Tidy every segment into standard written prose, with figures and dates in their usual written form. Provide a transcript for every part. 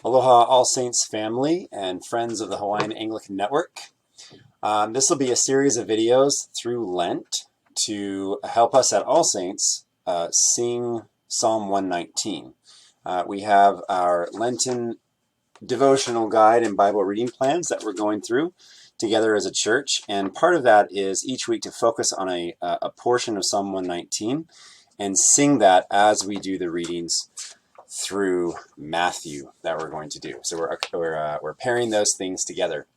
Aloha All Saints family and friends of the Hawaiian Anglican Network. This will be a series of videos through Lent to help us at All Saints sing Psalm 119. We have our Lenten devotional guide and Bible reading plans that we're going through together as a church, and part of that is each week to focus on a portion of Psalm 119 and sing that as we do the readings through Matthew that we're going to do. So we're pairing those things together.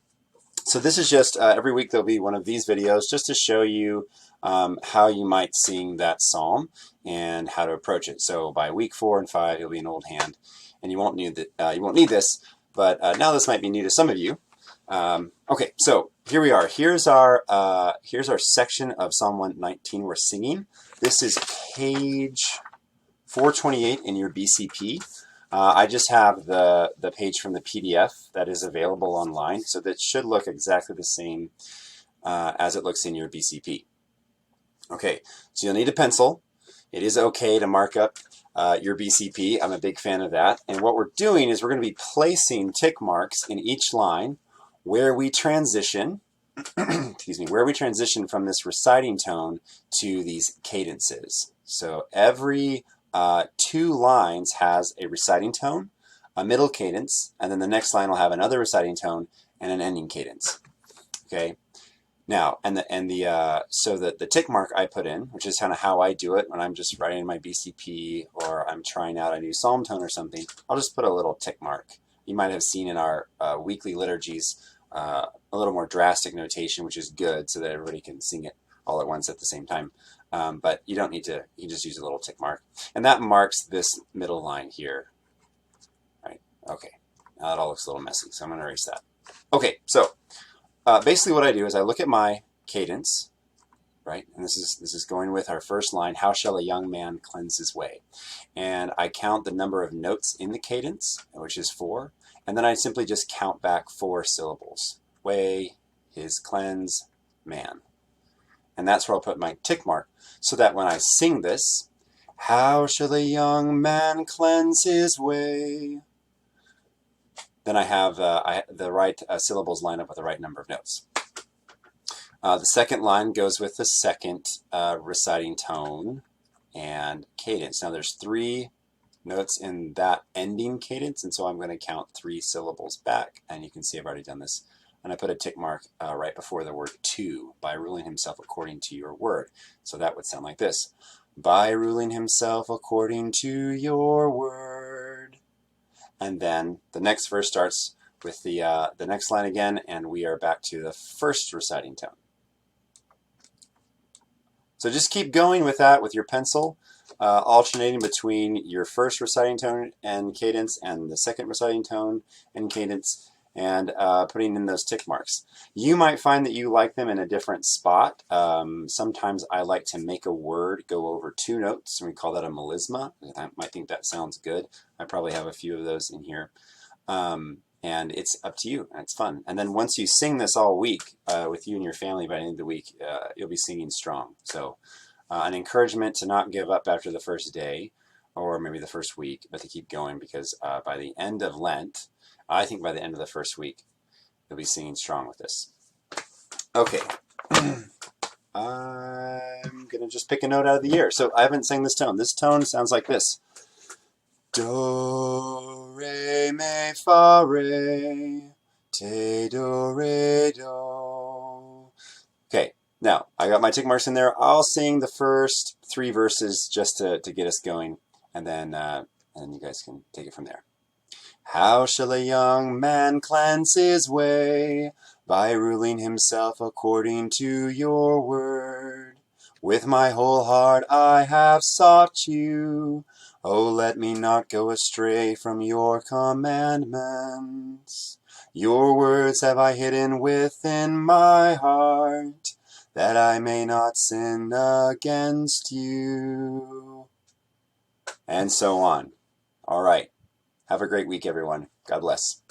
So this is just every week there'll be one of these videos just to show you how you might sing that psalm and how to approach it. So by week 4 and 5 you'll be an old hand, and you won't need this. But now this might be new to some of you. Okay, so here we are. Here's our section of Psalm 119 we're singing. This is page 428 in your BCP. I just have the page from the PDF that is available online, so that should look exactly the same as it looks in your BCP. Okay, so you'll need a pencil. It is okay to mark up your BCP. I'm a big fan of that. And what we're doing is we're going to be placing tick marks in each line where we transition, excuse me, where we transition from this reciting tone to these cadences. So every 2 lines has a reciting tone, a middle cadence, and then the next line will have another reciting tone and an ending cadence. Okay. Now, so the tick mark I put in, which is kind of how I do it when I'm just writing my BCP or I'm trying out a new psalm tone or something, I'll just put a little tick mark. You might have seen in our weekly liturgies a little more drastic notation, which is good so that everybody can sing it all at once at the same time. But you don't need to, you can just use a little tick mark. And that marks this middle line here. Right? Okay. Now it all looks a little messy, so I'm going to erase that. Okay, so basically what I do is I look at my cadence, right? And this is going with our first line, how shall a young man cleanse his way? And I count the number of notes in the cadence, which is 4. And then I simply just count back 4 syllables. Way, his, cleanse, man. And that's where I'll put my tick mark, so that when I sing this, how shall a young man cleanse his way? Then I have the right syllables line up with the right number of notes. The second line goes with the second reciting tone and cadence. Now there's 3 notes in that ending cadence, and so I'm going to count 3 syllables back, and you can see I've already done this. And I put a tick mark right before the word to, by ruling himself according to your word. So that would sound like this. By ruling himself according to your word. And then the next verse starts with the next line again, and we are back to the first reciting tone. So just keep going with that with your pencil, alternating between your first reciting tone and cadence and the second reciting tone and cadence, and putting in those tick marks. You might find that you like them in a different spot. Sometimes I like to make a word go over 2 notes, and we call that a melisma. I might think that sounds good. I probably have a few of those in here. And it's up to you, and it's fun. And then once you sing this all week with you and your family, by the end of the week, you'll be singing strong. So an encouragement to not give up after the first day, or maybe the first week, but to keep going, because by the end of Lent, I think by the end of the first week, you'll be singing strong with this. Okay. I'm going to just pick a note out of the year. So I haven't sang this tone. This tone sounds like this. Do, re, mi, fa, re, te, do, re, do. Okay, now I got my tick marks in there. I'll sing the first 3 verses just to get us going, and then you guys can take it from there. How shall a young man cleanse his way? By ruling himself according to your word. With my whole heart I have sought you. Oh, let me not go astray from your commandments. Your words have I hidden within my heart, that I may not sin against you. And so on. All right. Have a great week, everyone. God bless.